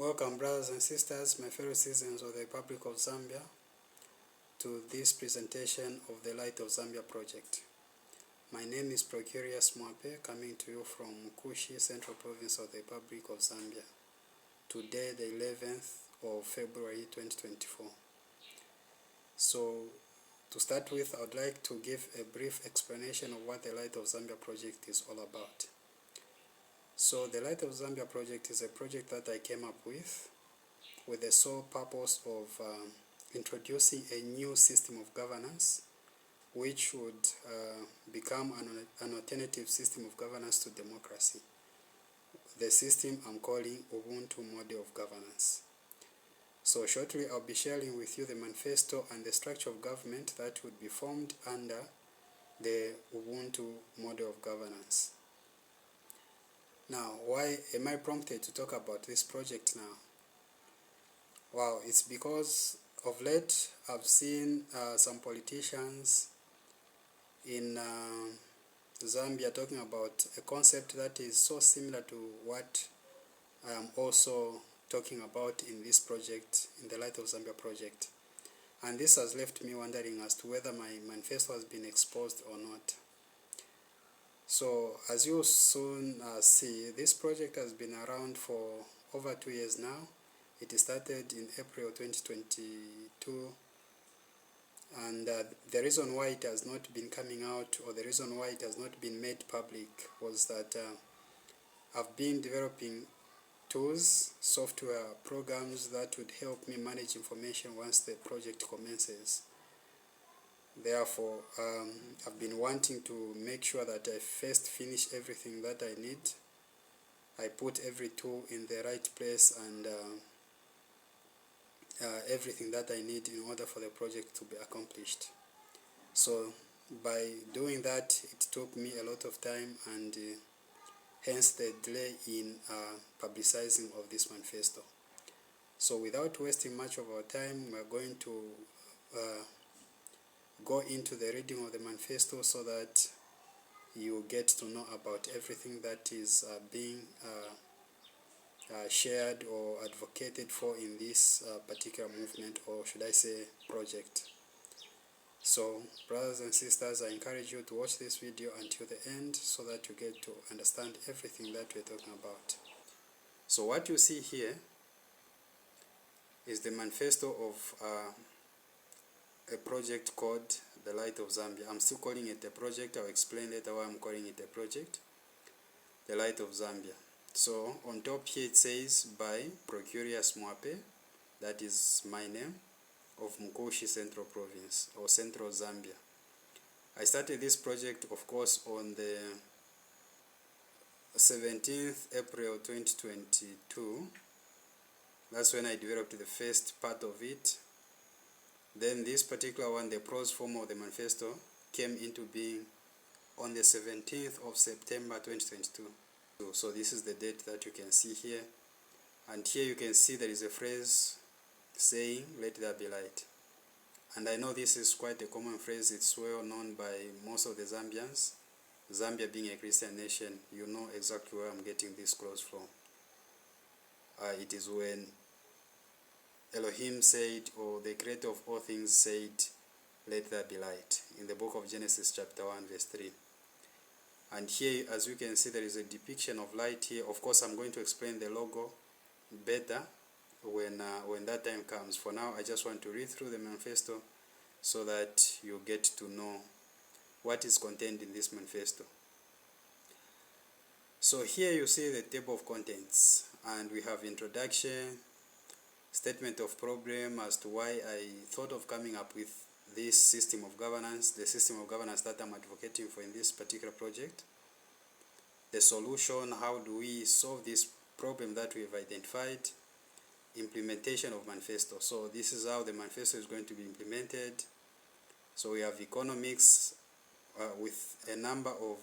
Welcome, brothers and sisters, my fellow citizens of the Republic of Zambia, to this presentation of the Light of Zambia project. My name is Proculious Mwape, coming to you from Mukushi, Central Province of the Republic of Zambia. Today, the 11th of February 2024. So, to start with, I would like to give a brief explanation of what the Light of Zambia project is all about. So the Light of Zambia project is a project that I came up with the sole purpose of introducing a new system of governance which would become an alternative system of governance to democracy. The system I'm calling Ubuntu Model of Governance. So shortly I'll be sharing with you the manifesto and the structure of government that would be formed under the Ubuntu Model of Governance. Now, why am I prompted to talk about this project now? Well, it's because of late I've seen some politicians in Zambia talking about a concept that is so similar to what I am also talking about in this project, in the Light of Zambia project. And this has left me wondering as to whether my manifesto has been exposed or not. So, as you soon see, this project has been around for over 2 years now. It started in April 2022, and the reason why it has not been coming out, or the reason why it has not been made public, was that I've been developing tools, software programs that would help me manage information once the project commences. Therefore, I've been wanting to make sure that I first finish everything that I need. I put every tool in the right place and everything that I need in order for the project to be accomplished. So, by doing that, it took me a lot of time, and hence the delay in publicizing of this manifesto. So, without wasting much of our time, we're going to go into the reading of the manifesto so that you get to know about everything that is being shared or advocated for in this particular movement, or should I say project. So, brothers and sisters, I encourage you to watch this video until the end so that you get to understand everything that we're talking about. So what you see here is the manifesto of a project called the Light of Zambia. I'm still calling it a project. I'll explain later why I'm calling it a project. The Light of Zambia. So on top here it says by Proculious Mwape, that is my name, of Mukushi Central Province, or Central Zambia. I started this project, of course, on the 17th April 2022. That's when I developed the first part of it. Then this particular one, the prose form of the manifesto, came into being on the 17th of September 2022. So this is the date that you can see here. And here you can see there is a phrase saying, "Let there be light." And I know this is quite a common phrase. It's well known by most of the Zambians. Zambia being a Christian nation, you know exactly where I'm getting this clause from. It is when Elohim said, or the creator of all things said, "Let there be light," in the book of Genesis chapter 1 verse 3. And here, as you can see, there is a depiction of light here. Of course, I'm going to explain the logo better when that time comes. For now, I just want to read through the manifesto so that you get to know what is contained in this manifesto. So here you see the table of contents, and we have introduction, statement of problem as to why I thought of coming up with this system of governance, the system of governance that I'm advocating for in this particular project. The solution, how do we solve this problem that we've identified. Implementation of manifesto. So this is how the manifesto is going to be implemented. So we have economics with a number of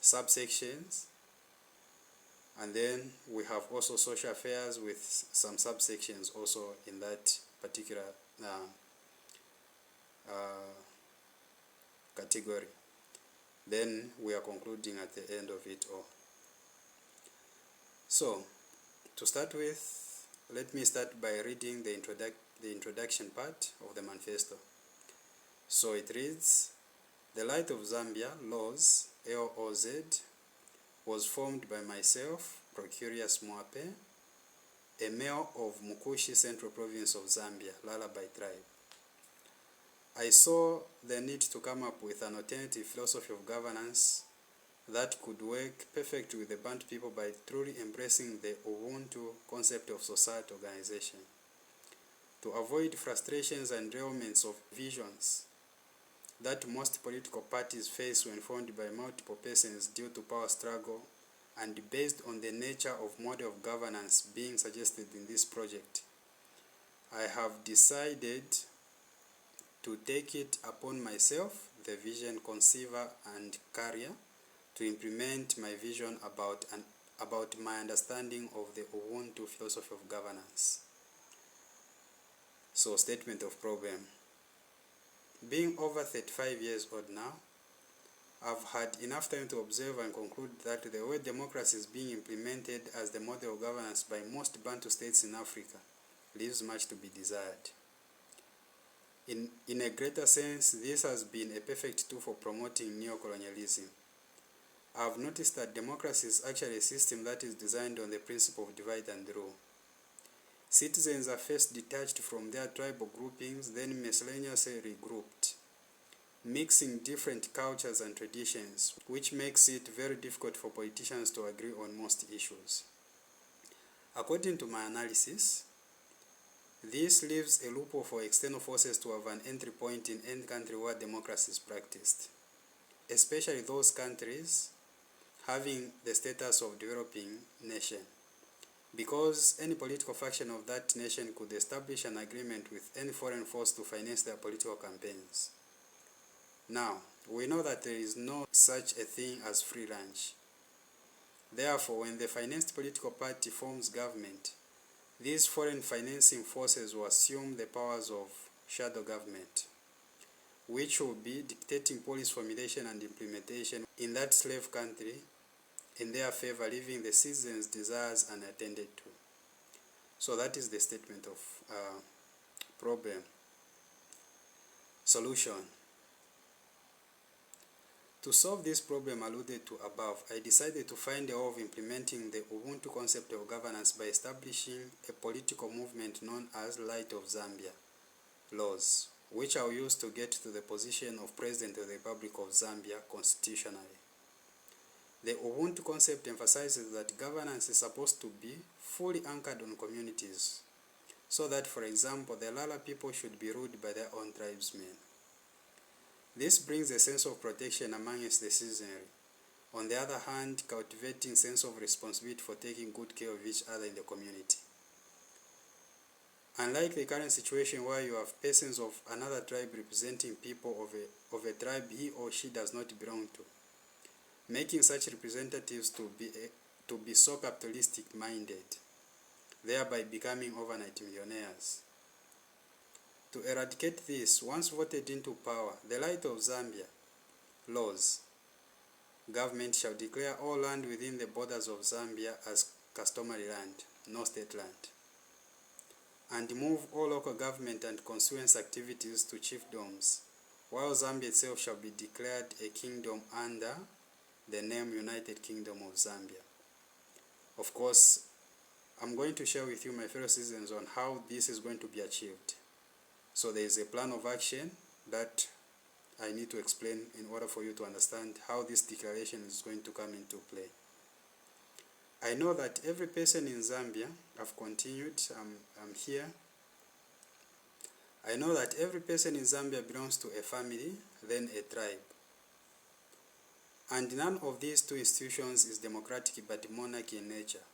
subsections. And then we have also social affairs with some subsections also in that particular category. Then we are concluding at the end of it all. So To start with, let me start by reading the introduction part of the manifesto. So it reads, the Light of Zambia, LOZ, LOZ, was formed by myself, Proculious Mwape, a male of Mukushi Central Province of Zambia, Lullaby tribe. I saw the need to come up with an alternative philosophy of governance that could work perfectly with the Bantu people by truly embracing the Ubuntu concept of society organization. To avoid frustrations and derailments of visions that most political parties face when formed by multiple persons due to power struggle, and based on the nature of model of governance being suggested in this project, I have decided to take it upon myself, the vision conceiver and carrier, to implement my vision about my understanding of the Ubuntu philosophy of governance. So, statement of problem. Being over 35 years old now, I've had enough time to observe and conclude that the way democracy is being implemented as the model of governance by most Bantu states in Africa leaves much to be desired. In a greater sense, this has been a perfect tool for promoting neo-colonialism. I've noticed that democracy is actually a system that is designed on the principle of divide and rule. Citizens are first detached from their tribal groupings, then miscellaneously regrouped, mixing different cultures and traditions, which makes it very difficult for politicians to agree on most issues. According to my analysis, this leaves a loophole for external forces to have an entry point in any country where democracy is practiced, especially those countries having the status of developing nation, because any political faction of that nation could establish an agreement with any foreign force to finance their political campaigns. Now, we know that there is no such a thing as free lunch. Therefore, when the financed political party forms government, these foreign financing forces will assume the powers of shadow government, which will be dictating policy formulation and implementation in that slave country in their favor, leaving the citizens' desires unattended to. So that is the statement of problem. Solution. To solve this problem alluded to above, I decided to find a way of implementing the Ubuntu concept of governance by establishing a political movement known as Light of Zambia, LOZ, which I will use to get to the position of President of the Republic of Zambia constitutionally. The Ubuntu concept emphasizes that governance is supposed to be fully anchored on communities, so that, for example, the Lala people should be ruled by their own tribesmen. This brings a sense of protection amongst the citizenry. On the other hand, cultivating sense of responsibility for taking good care of each other in the community. Unlike the current situation where you have persons of another tribe representing people of a tribe he or she does not belong to, making such representatives to be so capitalistic-minded, thereby becoming overnight millionaires. To eradicate this, once voted into power, the Light of Zambia, LOZ, government shall declare all land within the borders of Zambia as customary land, no state land, and move all local government and constituency activities to chiefdoms, while Zambia itself shall be declared a kingdom under the name United Kingdom of Zambia. Of course, I'm going to share with you, my fellow citizens, on how this is going to be achieved. So there is a plan of action that I need to explain in order for you to understand how this declaration is going to come into play. I know that every person in Zambia, I've continued, I'm here. I know that every person in Zambia belongs to a family, then a tribe. And none of these two institutions is democratic but monarchy in nature.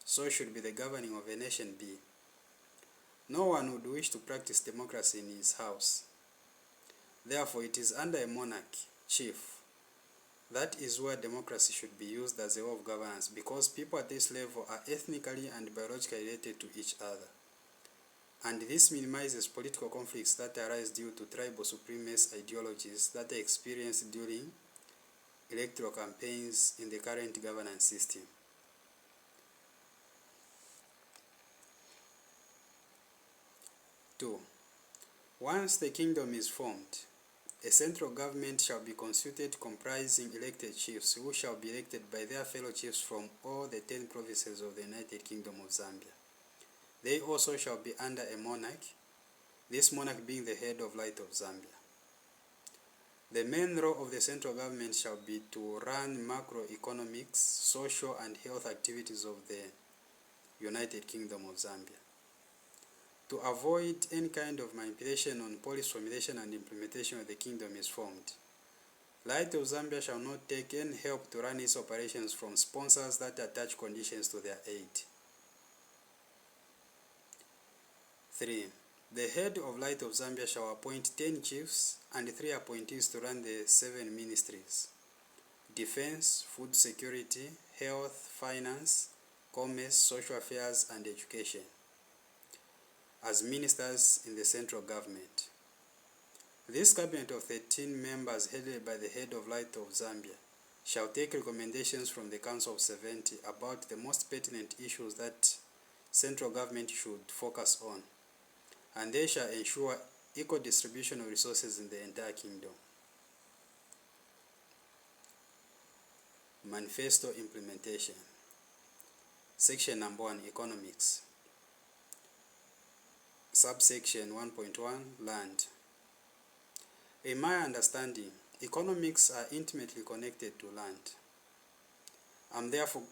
So should be the governing of a nation be. No one would wish to practice democracy in his house. Therefore, it is under a monarch, chief. That is where democracy should be used as a way of governance, because people at this level are ethnically and biologically related to each other. And this minimizes political conflicts that arise due to tribal supremacist ideologies that are experienced during electoral campaigns in the current governance system. 2. Once the kingdom is formed, a central government shall be constituted comprising elected chiefs who shall be elected by their fellow chiefs from all the 10 provinces of the United Kingdom of Zambia. They also shall be under a monarch, this monarch being the head of Light of Zambia. The main role of the central government shall be to run macroeconomics, social and health activities of the United Kingdom of Zambia. To avoid any kind of manipulation on policy formulation and implementation of the kingdom is formed, Light of Zambia shall not take any help to run its operations from sponsors that attach conditions to their aid. 3. The head of Light of Zambia shall appoint 10 chiefs and 3 appointees to run the 7 ministries: defense, food security, health, finance, commerce, social affairs, and education, as ministers in the central government. This cabinet of 13 members headed by the head of Light of Zambia shall take recommendations from the Council of 70 about the most pertinent issues that central government should focus on, and they shall ensure equal distribution of resources in the entire kingdom. Manifesto implementation. Section number 1, Economics. Subsection 1.1, Land. In my understanding, economics are intimately connected to land. I'm therefore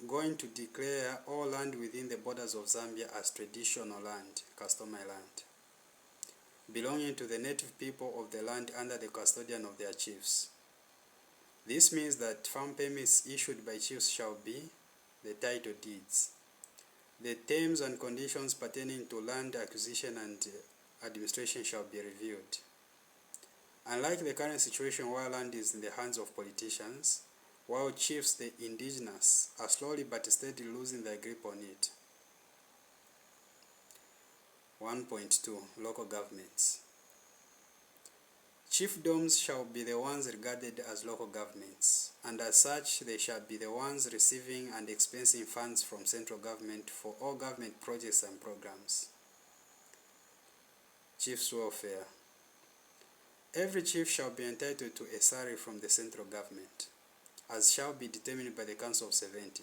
going to declare all land within the borders of Zambia as traditional land, customary land, belonging to the native people of the land under the custodian of their chiefs. This means that farm permits issued by chiefs shall be the title deeds. The terms and conditions pertaining to land acquisition and administration shall be reviewed. Unlike the current situation where land is in the hands of politicians, while chiefs, the indigenous, are slowly but steadily losing their grip on it. 1.2, Local governments. Chiefdoms shall be the ones regarded as local governments, and as such they shall be the ones receiving and expensing funds from central government for all government projects and programs. Chiefs' welfare. Every chief shall be entitled to a salary from the central government, as shall be determined by the Council of 70.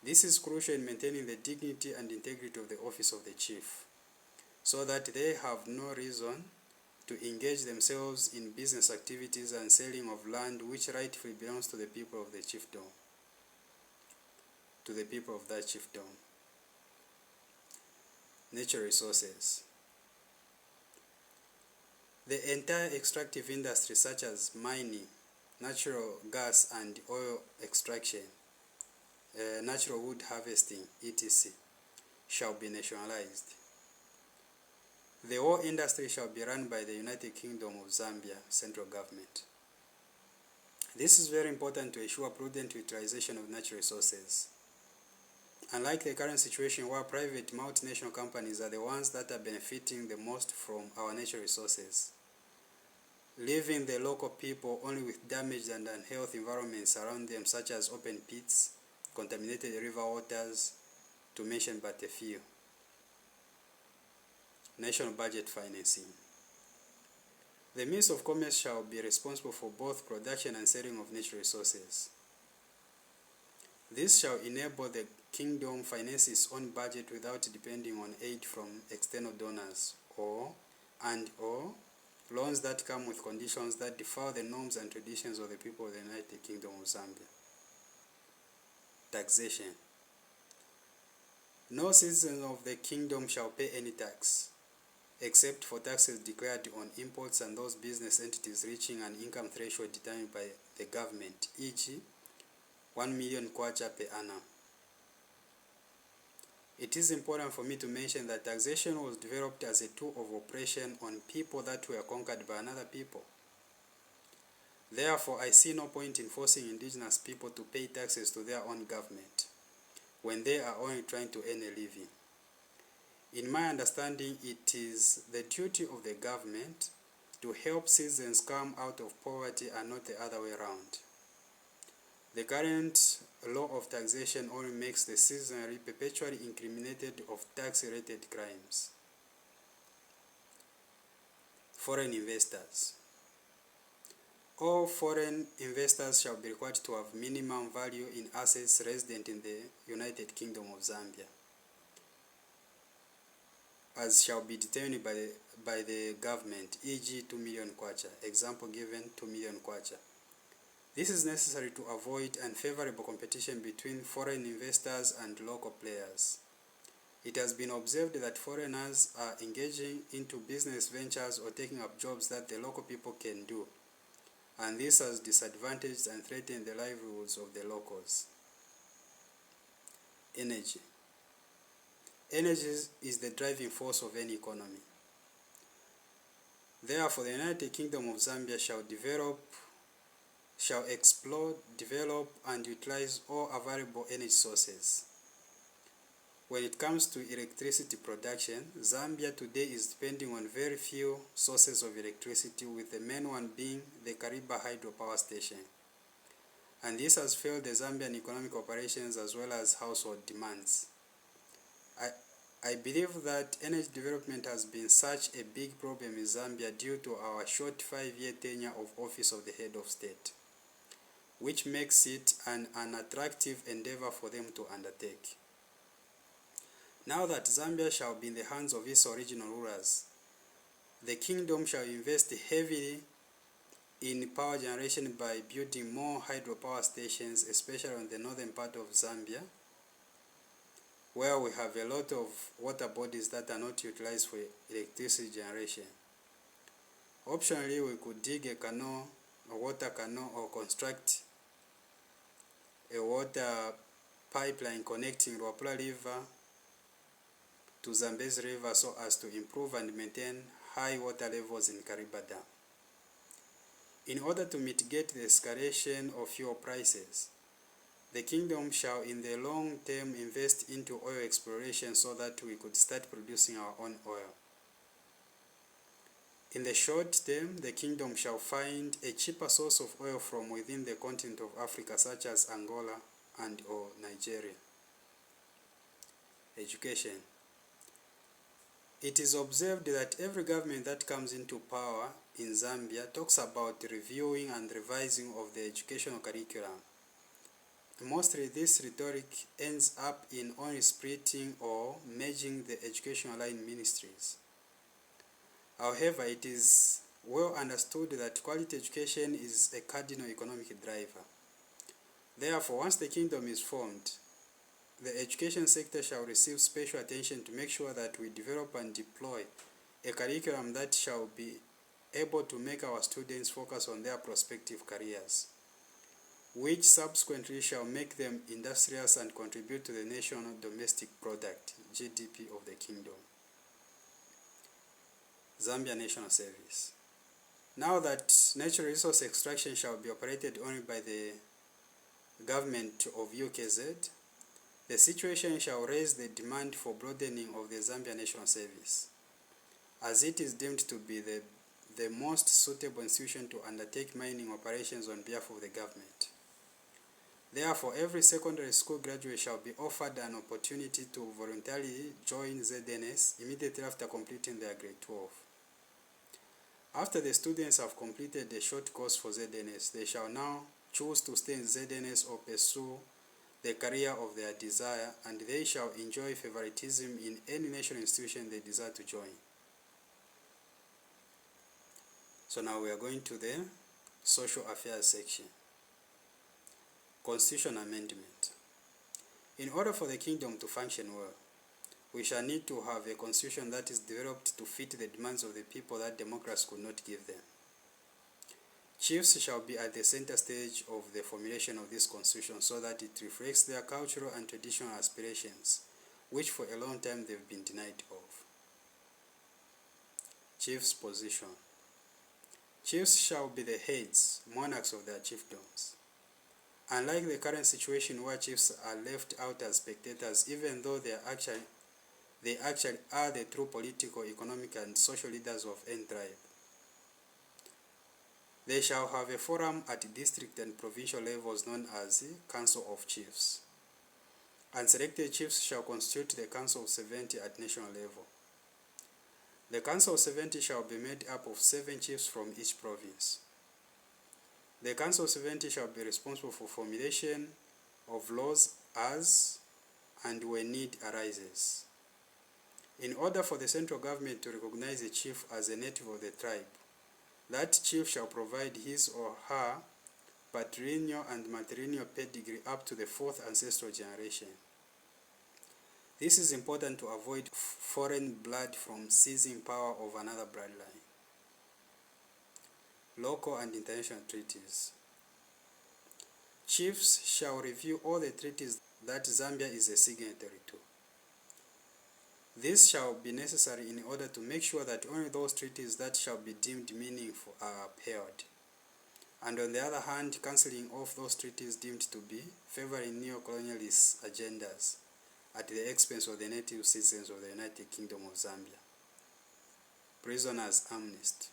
This is crucial in maintaining the dignity and integrity of the office of the chief, so that they have no reason to engage themselves in business activities and selling of land which rightfully belongs to the people of the chiefdom, to the people of that chiefdom. Natural resources. The entire extractive industry such as mining, natural gas and oil extraction, natural wood harvesting, etc., shall be nationalized. The whole industry shall be run by the United Kingdom of Zambia central government. This is very important to ensure prudent utilization of natural resources. Unlike the current situation where private multinational companies are the ones that are benefiting the most from our natural resources, leaving the local people only with damaged and unhealthy environments around them, such as open pits, contaminated river waters, to mention but a few. National budget financing. The Ministry of Commerce shall be responsible for both production and selling of natural resources. This shall enable the kingdom finance its own budget without depending on aid from external donors or loans that come with conditions that defy the norms and traditions of the people of the United Kingdom of Zambia. Taxation. No citizen of the kingdom shall pay any tax, except for taxes declared on imports and those business entities reaching an income threshold determined by the government, e.g., 1 million kwacha per annum. It is important for me to mention that taxation was developed as a tool of oppression on people that were conquered by another people. Therefore, I see no point in forcing indigenous people to pay taxes to their own government when they are only trying to earn a living. In my understanding, it is the duty of the government to help citizens come out of poverty and not the other way around. The current law of taxation only makes the citizenry perpetually incriminated of tax-related crimes. Foreign investors. All foreign investors shall be required to have minimum value in assets resident in the United Kingdom of Zambia, as shall be determined by the government, e.g. 2 million kwacha. Example given, 2 million kwacha. This is necessary to avoid unfavorable competition between foreign investors and local players. It has been observed that foreigners are engaging into business ventures or taking up jobs that the local people can do, and this has disadvantaged and threatened the livelihoods of the locals. Energy. Energy is the driving force of any economy. Therefore, the United Kingdom of Zambia shall explore, develop, and utilize all available energy sources. When it comes to electricity production, Zambia today is depending on very few sources of electricity, with the main one being the Kariba hydropower station. And this has failed the Zambian economic operations as well as household demands. I believe that energy development has been such a big problem in Zambia due to our short 5-year tenure of office of the head of state, which makes it an unattractive endeavor for them to undertake. Now that Zambia shall be in the hands of its original rulers, the kingdom shall invest heavily in power generation by building more hydropower stations, especially on the northern part of Zambia, where we have a lot of water bodies that are not utilized for electricity generation. Optionally, we could dig a canal, a water canal, or construct a water pipeline connecting Luapula River to Zambezi River so as to improve and maintain high water levels in Kariba Dam. In order to mitigate the escalation of fuel prices, the kingdom shall in the long term invest into oil exploration so that we could start producing our own oil. In the short term, the kingdom shall find a cheaper source of oil from within the continent of Africa, such as Angola and or Nigeria. Education. It is observed that every government that comes into power in Zambia talks about reviewing and revising of the educational curriculum. Mostly this rhetoric ends up in only splitting or merging the educational line ministries. However, it is well understood that quality education is a cardinal economic driver. Therefore, once the kingdom is formed, the education sector shall receive special attention to make sure that we develop and deploy a curriculum that shall be able to make our students focus on their prospective careers, which subsequently shall make them industrious and contribute to the national domestic product, GDP of the kingdom. Zambia National Service. Now that natural resource extraction shall be operated only by the government of UKZ, the situation shall raise the demand for broadening of the Zambia National Service, as it is deemed to be the most suitable institution to undertake mining operations on behalf of the government. Therefore, every secondary school graduate shall be offered an opportunity to voluntarily join ZNS immediately after completing their grade 12. After the students have completed a short course for ZNS, they shall now choose to stay in ZNS or pursue the career of their desire, and they shall enjoy favoritism in any national institution they desire to join. So now we are going to the social affairs section. Constitution amendment. In order for the kingdom to function well, we shall need to have a constitution that is developed to fit the demands of the people that democracy could not give them. Chiefs shall be at the center stage of the formulation of this constitution so that it reflects their cultural and traditional aspirations, which for a long time they've been denied of. Chiefs' position. Chiefs shall be the heads, monarchs of their chiefdoms. Unlike the current situation where chiefs are left out as spectators, even though they actually are the true political, economic, and social leaders of any tribe. They shall have a forum at district and provincial levels known as the Council of Chiefs. And selected chiefs shall constitute the Council of 70 at national level. The Council of 70 shall be made up of 7 chiefs from each province. The Council of 70 shall be responsible for formulation of laws as and when need arises. In order for the central government to recognize a chief as a native of the tribe, that chief shall provide his or her patrilineal and matrilineal pedigree up to the 4th ancestral generation. This is important to avoid foreign blood from seizing power of another bloodline. Local and international treaties. Chiefs shall review all the treaties that Zambia is a signatory to. This shall be necessary in order to make sure that only those treaties that shall be deemed meaningful are upheld, and on the other hand, cancelling off those treaties deemed to be favoring neo-colonialist agendas at the expense of the native citizens of the United Kingdom of Zambia. Prisoners amnesty.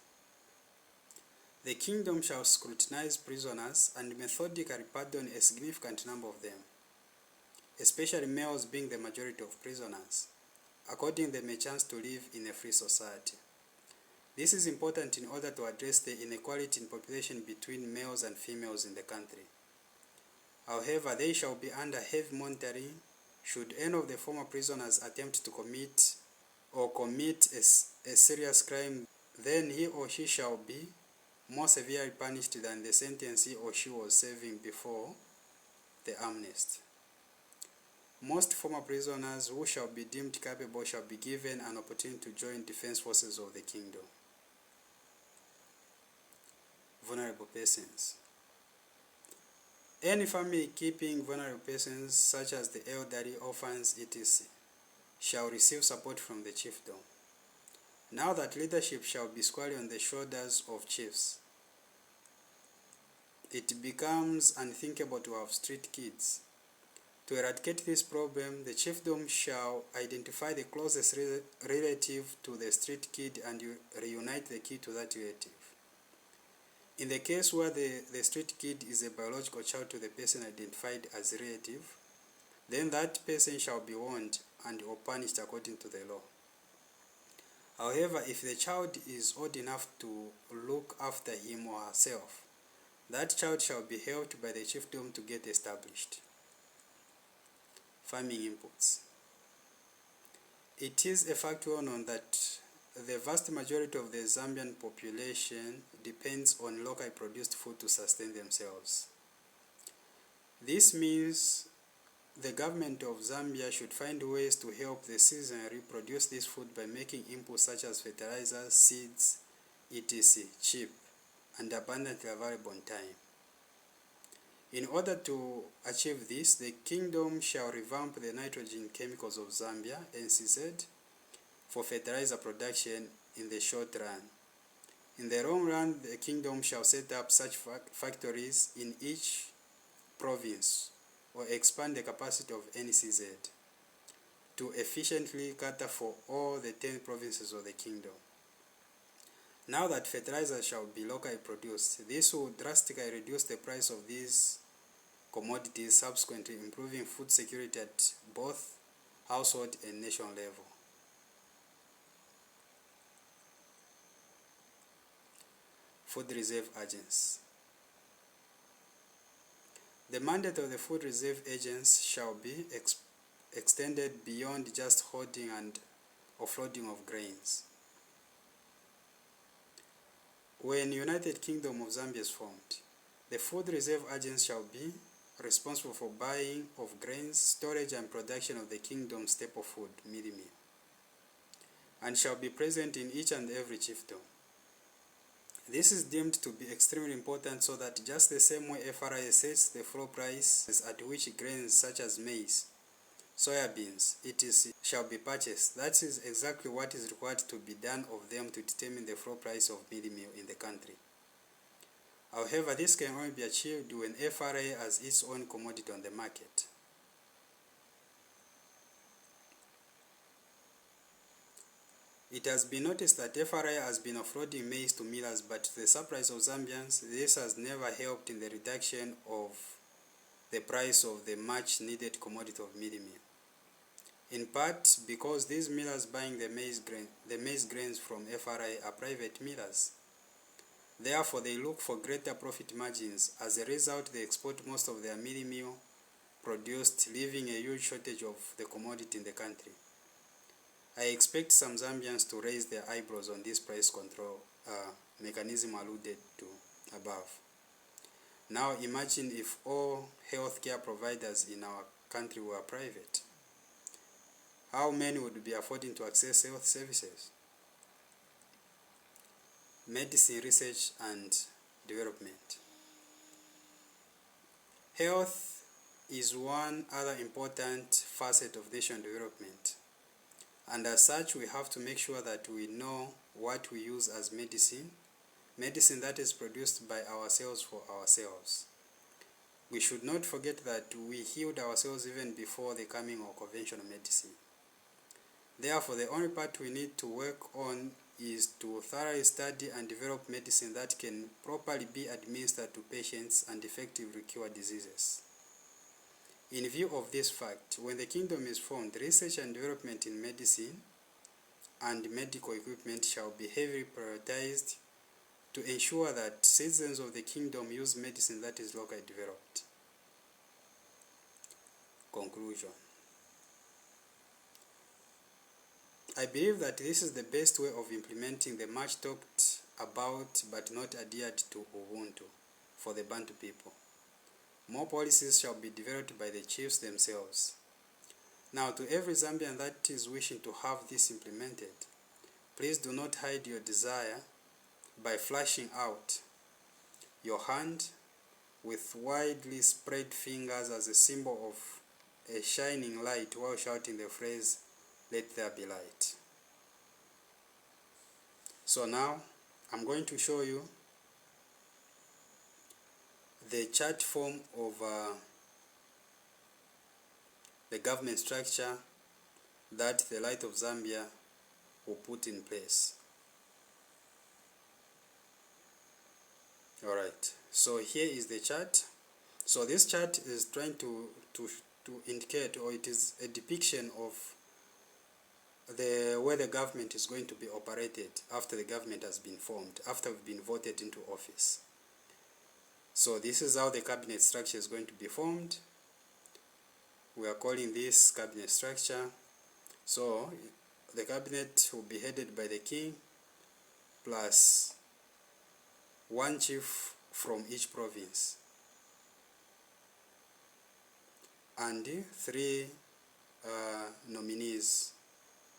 The kingdom shall scrutinize prisoners and methodically pardon a significant number of them, especially males being the majority of prisoners, according they may chance to live in a free society. This is important in order to address the inequality in population between males and females in the country. However, they shall be under heavy monitoring should any of the former prisoners attempt to commit a serious crime. Then he or she shall be more severely punished than the sentence he or she was serving before the amnesty. Most former prisoners who shall be deemed capable shall be given an opportunity to join defense forces of the kingdom. Vulnerable persons. Any family keeping vulnerable persons such as the elderly, orphans, etc. shall receive support from the chiefdom. Now that leadership shall be squarely on the shoulders of chiefs, it becomes unthinkable to have street kids. To eradicate this problem, the chiefdom shall identify the closest relative to the street kid and reunite the kid to that relative. In the case where the street kid is a biological child to the person identified as a relative, then that person shall be warned and or punished according to the law. However, if the child is old enough to look after him or herself, that child shall be helped by the chiefdom to get established. Farming inputs. It is a fact well known that the vast majority of the Zambian population depends on locally produced food to sustain themselves. This means the government of Zambia should find ways to help the citizenry produce this food by making inputs such as fertilizers, seeds, etc. cheap and abundantly available on time. In order to achieve this, the kingdom shall revamp the nitrogen chemicals of Zambia, NCZ, for fertilizer production in the short run. In the long run, the kingdom shall set up such factories in each province or expand the capacity of NCZ to efficiently cater for all the 10 provinces of the kingdom. Now that fertilizer shall be locally produced, this will drastically reduce the price of these commodities, subsequently improving food security at both household and national level. Food Reserve Agents. The mandate of the Food Reserve Agents shall be extended beyond just holding and offloading of grains. When United Kingdom of Zambia is formed, the Food Reserve Agents shall be responsible for buying of grains, storage and production of the kingdom's staple food, meal, and shall be present in each and every chiefdom. This is deemed to be extremely important so that just the same way FRA sets the floor price at which grains such as maize, soybeans, etc. shall be purchased, that is exactly what is required to be done of them to determine the floor price of meal in the country. However, this can only be achieved when FRA has its own commodity on the market. It has been noticed that FRA has been offloading maize to millers, but to the surprise of Zambians, this has never helped in the reduction of the price of the much needed commodity of meal. in part because these millers buying the maize grains from FRI are private millers. Therefore, they look for greater profit margins. As a result, they export most of their meal produced, leaving a huge shortage of the commodity in the country. I expect some Zambians to raise their eyebrows on this price control mechanism alluded to above. Now imagine if all healthcare providers in our country were private. How many would be affording to access health services? Medicine research and development. Health is one other important facet of nation development. And as such, we have to make sure that we know what we use as medicine that is produced by ourselves for ourselves. We should not forget that we healed ourselves even before the coming of conventional medicine. Therefore, the only part we need to work on is to thoroughly study and develop medicine that can properly be administered to patients and effectively cure diseases. In view of this fact, when the kingdom is formed, research and development in medicine and medical equipment shall be heavily prioritized to ensure that citizens of the kingdom use medicine that is locally developed. Conclusion. I believe that this is the best way of implementing the much talked about but not adhered to Ubuntu for the Bantu people. More policies shall be developed by the chiefs themselves. Now, to every Zambian that is wishing to have this implemented, please do not hide your desire by flashing out your hand with widely spread fingers as a symbol of a shining light while shouting the phrase, "Let there be light." So now, I'm going to show you the chart form of the government structure that the Light of Zambia will put in place. Alright, so here is the chart. So this chart is trying to indicate, or it is a depiction of the way the government is going to be operated after the government has been formed, after we've been voted into office. So this is how the cabinet structure is going to be formed. We are calling this cabinet structure. So the cabinet will be headed by the king plus one chief from each province and three nominees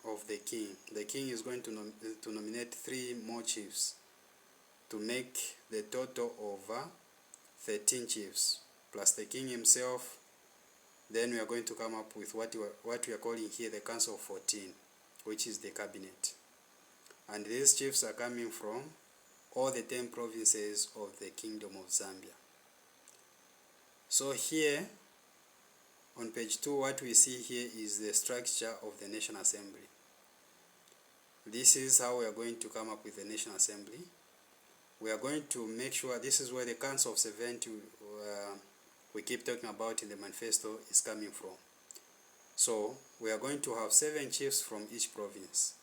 of the king. The king is going to nominate 3 more chiefs to make the total of 13 chiefs plus the king himself. Then we are going to come up with what we are calling here the Council of 14, which is the cabinet. And these chiefs are coming from all the 10 provinces of the Kingdom of Zambia. So here on page 2, what we see here is the structure of the National Assembly. This is how we are going to come up with the National Assembly. We are going to make sure this is where the Council of 70 we keep talking about in the Manifesto is coming from. So we are going to have 7 chiefs from each province.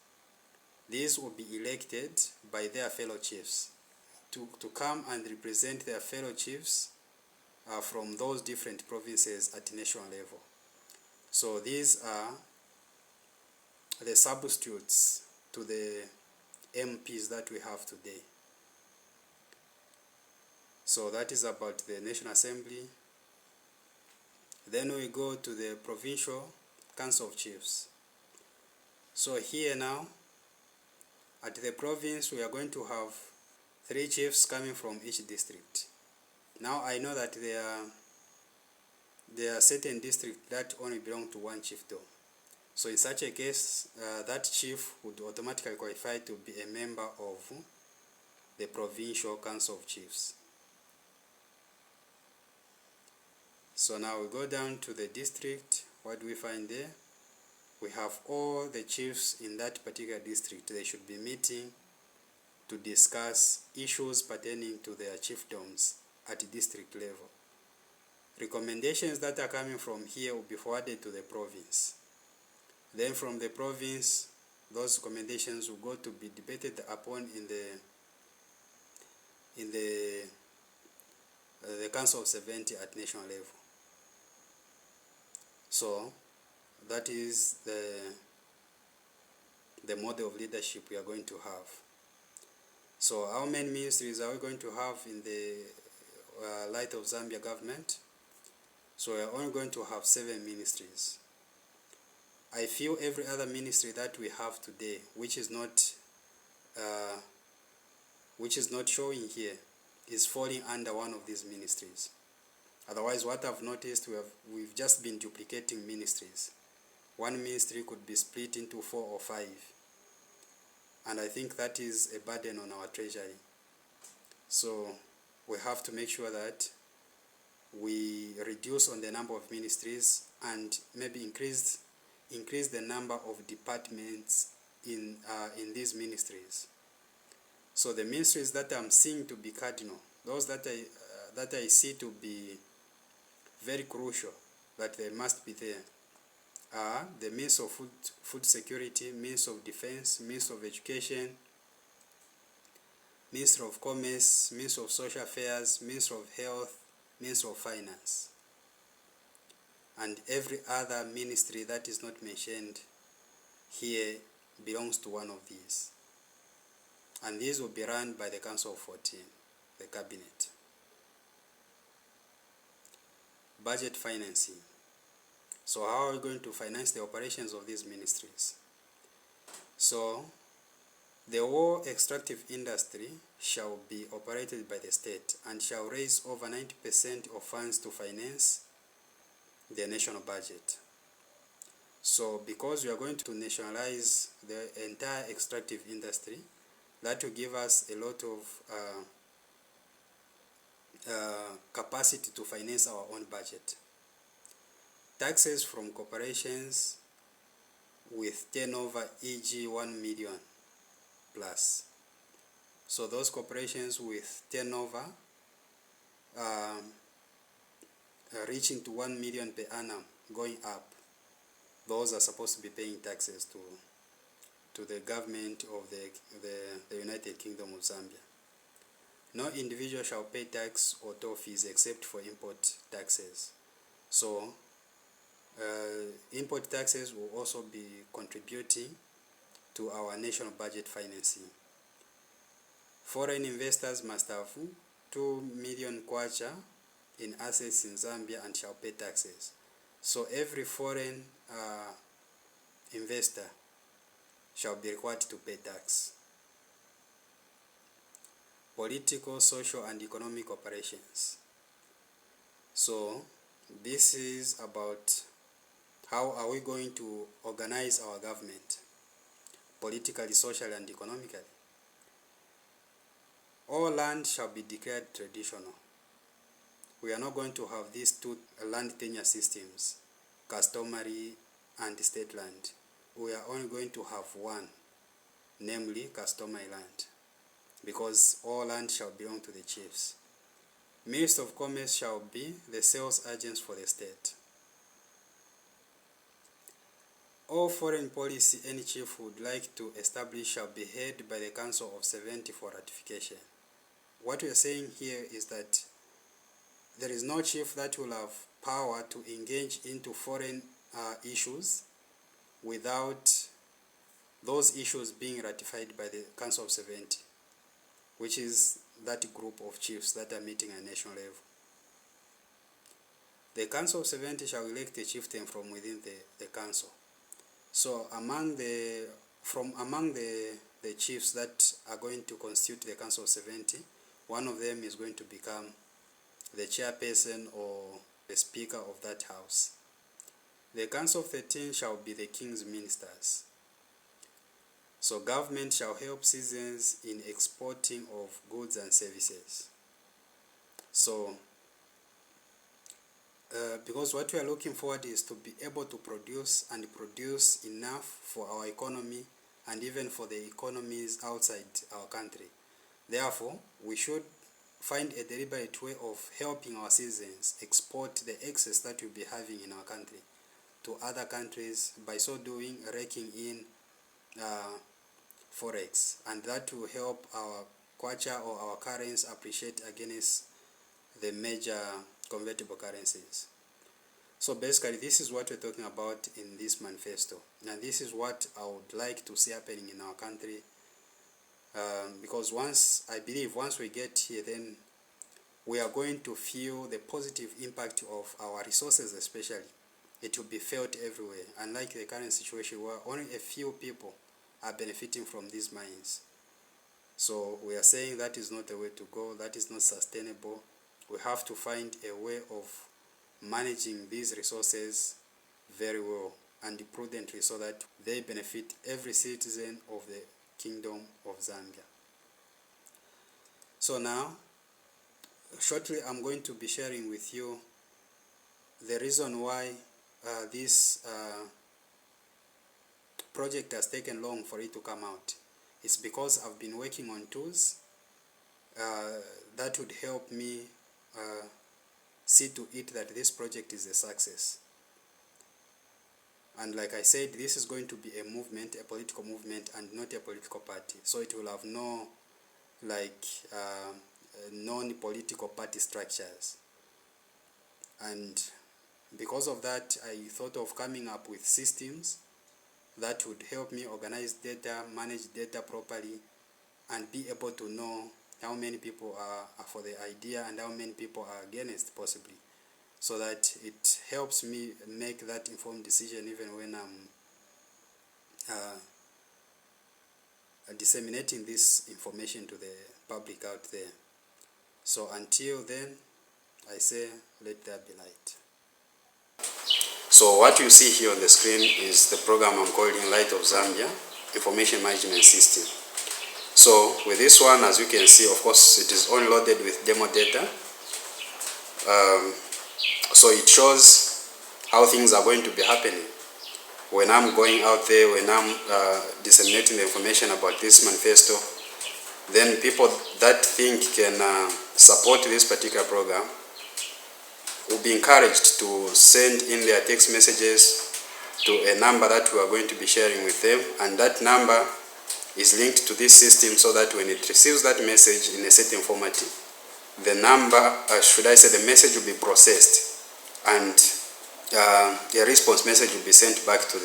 These will be elected by their fellow chiefs to come and represent their fellow chiefs from those different provinces at national level. So these are the substitutes to the MPs that we have today. So that is about the National Assembly. Then we go to the Provincial Council of Chiefs. So here now, at the province, we are going to have 3 chiefs coming from each district. Now I know that there are certain districts that only belong to one chiefdom. So in such a case, that chief would automatically qualify to be a member of the Provincial Council of Chiefs. So now we go down to the district. What do we find there? We have all the chiefs in that particular district. They should be meeting to discuss issues pertaining to their chiefdoms at district level. Recommendations that are coming from here will be forwarded to the province. Then from the province, those recommendations will go to be debated upon in the Council of 70 at national level. So that is the model of leadership we are going to have. So how many ministries are we going to have in the Light of Zambia government? So we are only going to have 7 ministries. I feel every other ministry that we have today, which is not showing here, is falling under one of these ministries. Otherwise, what I've noticed, we've just been duplicating ministries. One ministry could be split into 4 or 5, and I think that is a burden on our treasury. So we have to make sure that we reduce on the number of ministries and maybe increase the number of departments in these ministries. So the ministries that I'm seeing to be cardinal, those that I see to be very crucial, that they must be there, are the Ministry of Food Security, Ministry of Defense, Ministry of Education, Ministry of Commerce, Ministry of Social Affairs, Ministry of Health, Ministry of Finance, and every other ministry that is not mentioned here belongs to one of these. And these will be run by the Council of 14, the Cabinet. Budget financing. So how are we going to finance the operations of these ministries? So the whole extractive industry shall be operated by the state and shall raise over 90% of funds to finance the national budget. So because we are going to nationalize the entire extractive industry, that will give us a lot of capacity to finance our own budget. Taxes from corporations with turnover, e.g. 1 million plus. So those corporations with turnover reaching to 1 million per annum going up, those are supposed to be paying taxes to the government of the United Kingdom of Zambia. No individual shall pay tax or toll fees except for import taxes. So import taxes will also be contributing to our national budget financing. Foreign investors must have 2 million kwacha in assets in Zambia and shall pay taxes. So every foreign investor shall be required to pay tax. Political, social, and economic operations. So this is about how are we going to organize our government, politically, socially, and economically. All land shall be declared traditional. We are not going to have these 2 land tenure systems, customary and state land. We are only going to have one, namely customary land, because all land shall belong to the chiefs. Minister of Commerce shall be the sales agents for the state. All foreign policy any chief would like to establish shall be heard by the Council of 70 for ratification. What we are saying here is that there is no chief that will have power to engage into foreign issues without those issues being ratified by the Council of 70, which is that group of chiefs that are meeting at national level. The Council of 70 shall elect a chieftain from within the council. So among the chiefs that are going to constitute the Council of 70, one of them is going to become the chairperson or the speaker of that house. The Council of 13 shall be the king's ministers. So government shall help citizens in exporting of goods and services. So because what we are looking forward is to be able to produce enough for our economy and even for the economies outside our country. Therefore, we should find a deliberate way of helping our citizens export the excess that we'll be having in our country to other countries, by so doing raking in forex, and that will help our kwacha or our currency appreciate against the major convertible currencies. So basically this is what we're talking about in this manifesto, and this is what I would like to see happening in our country, because I believe once we get here, then we are going to feel the positive impact of our resources. Especially it will be felt everywhere, unlike the current situation where only a few people are benefiting from these mines. So we are saying that is not the way to go, that is not sustainable. We have to find a way of managing these resources very well and prudently, so that they benefit every citizen of the Kingdom of Zambia. So now, shortly I'm going to be sharing with you the reason why this project has taken long for it to come out. It's because I've been working on tools that would help me see to it that this project is a success. And like I said, this is going to be a movement, a political movement, and not a political party. So it will have no non-political party structures. And because of that, I thought of coming up with systems that would help me organize data, manage data properly, and be able to know how many people are for the idea and how many people are against, possibly, so that it helps me make that informed decision even when I'm disseminating this information to the public out there. So until then, I say, let there be light. So what you see here on the screen is the program I'm calling Light of Zambia Information Management System. So with this one, as you can see, of course, it is only loaded with demo data. So it shows how things are going to be happening when I'm going out there, when I'm disseminating the information about this manifesto. Then people that think can support this particular program will be encouraged to send in their text messages to a number that we are going to be sharing with them, and that number is linked to this system, so that when it receives that message in a certain format, the number, the message will be processed, and a response message will be sent back to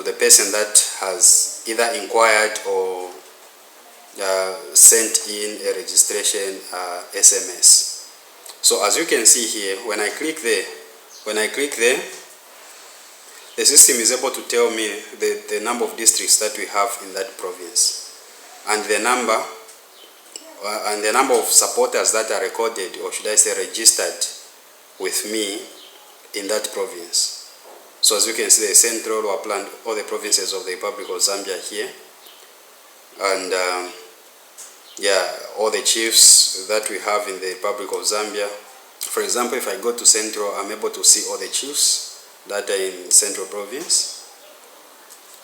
the person that has either inquired or sent in a registration SMS. So as you can see here, when I click there, the system is able to tell me the number of districts that we have in that province, and the number of supporters that are recorded, or should I say registered, with me in that province. So as you can see, the central or planned all the provinces of the Republic of Zambia here, and all the chiefs that we have in the Republic of Zambia. For example, if I go to Central, I'm able to see all the chiefs that are in Central Province.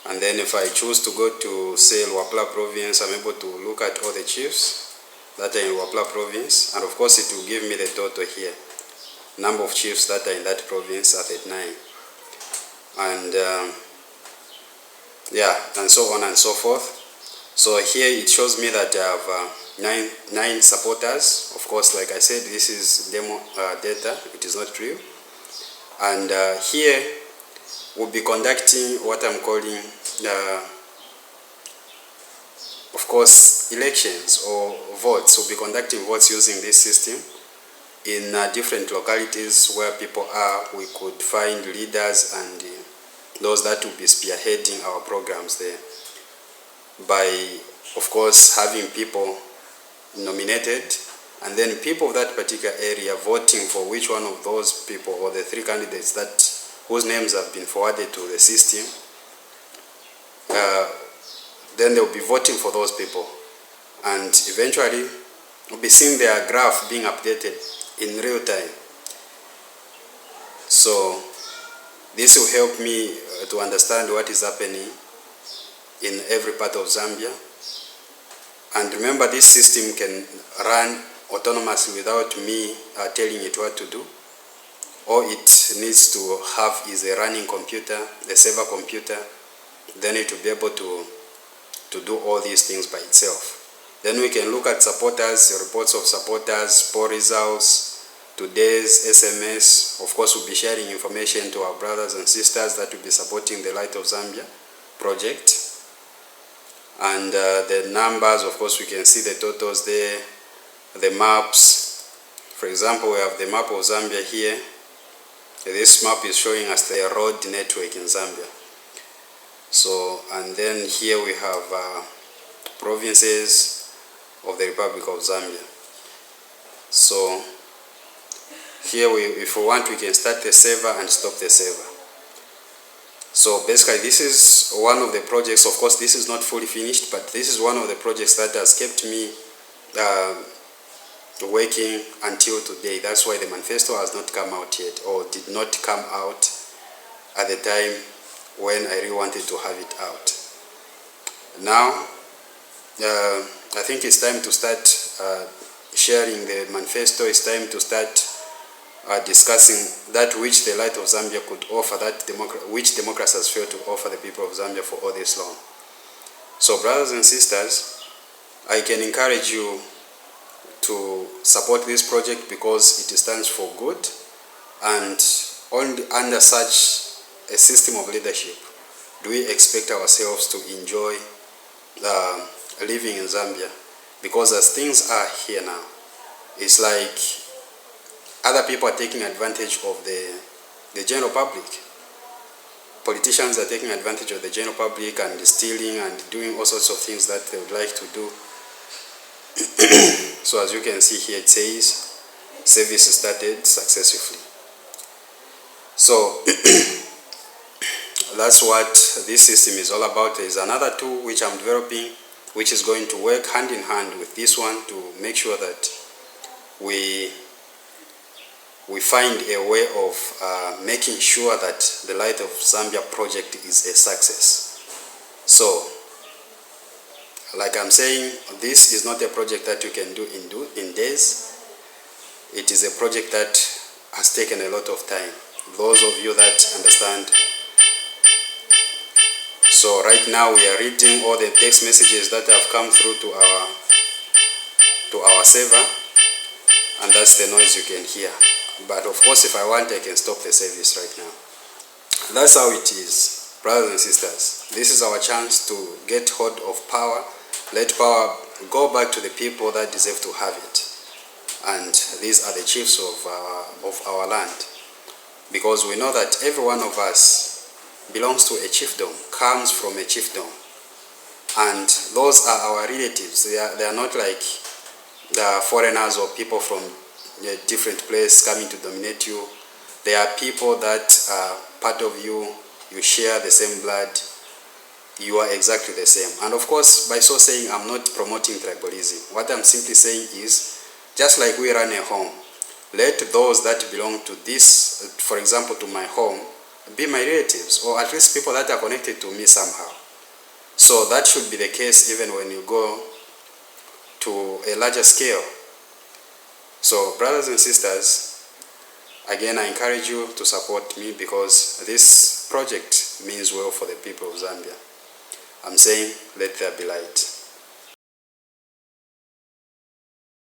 And then if I choose to go to, say, Luapula Province, I'm able to look at all the chiefs that are in Luapula Province. And of course, it will give me the total here. Number of chiefs that are in that province are 39. And and so on and so forth. So here it shows me that I have nine supporters. Of course, like I said, this is demo data. It is not real. And here we'll be conducting what I'm calling, of course, elections or votes. We'll be conducting votes using this system in different localities where people are. We could find leaders and those that will be spearheading our programs there, by, of course, having people nominated, and then people of that particular area voting for which one of those people or the three candidates whose names have been forwarded to the system. Then they'll be voting for those people, and eventually we'll be seeing their graph being updated in real time. So this will help me to understand what is happening in every part of Zambia. And remember, this system can run autonomously without me telling it what to do. all it needs to have is a running computer, a server computer, then it will be able to do all these things by itself. Then we can look at supporters, reports of supporters, poll results, today's SMS. Of course, we'll be sharing information to our brothers and sisters that will be supporting the Light of Zambia project. And the numbers, of course, we can see the totals there, the maps. For example, we have the map of Zambia here. This map is showing us the road network in Zambia. So, and then here we have provinces of the Republic of Zambia. So here if we want, we can start the server and stop the server. So basically this is one of the projects. Of course, this is not fully finished, but this is one of the projects that has kept me working until today. That's why the manifesto has not come out yet, or did not come out at the time when I really wanted to have it out. Now I think it's time to start sharing the manifesto. It's time to start discussing that which the Light of Zambia could offer, which democracy has failed to offer the people of Zambia for all this long. So brothers and sisters, I can encourage you to support this project because it stands for good, and only under such a system of leadership do we expect ourselves to enjoy living in Zambia. Because as things are here now, it's like other people are taking advantage of the general public. Politicians are taking advantage of the general public and stealing and doing all sorts of things that they would like to do. So as you can see here, it says service started successfully. So that's what this system is all about. There is another tool which I'm developing, which is going to work hand in hand with this one to make sure that we find a way of making sure that the Light of Zambia project is a success. So, like I'm saying, this is not a project that you can do in days. It is a project that has taken a lot of time. Those of you that understand. So right now we are reading all the text messages that have come through to our server, and that's the noise you can hear. But of course, if I want, I can stop the service right now. That's how it is, brothers and sisters. This is our chance to get hold of power. Let power go back to the people that deserve to have it. And these are the chiefs of our land. Because we know that every one of us belongs to a chiefdom, comes from a chiefdom. And those are our relatives. They are not like the foreigners or people from a different place coming to dominate you. They are people that are part of you. You share the same blood. You are exactly the same. And of course, by so saying, I'm not promoting tribalism. What I'm simply saying is, just like we run a home, let those that belong to this, for example, to my home, be my relatives, or at least people that are connected to me somehow. So that should be the case even when you go to a larger scale. So brothers and sisters, again, I encourage you to support me because this project means well for the people of Zambia. I'm saying, let there be light.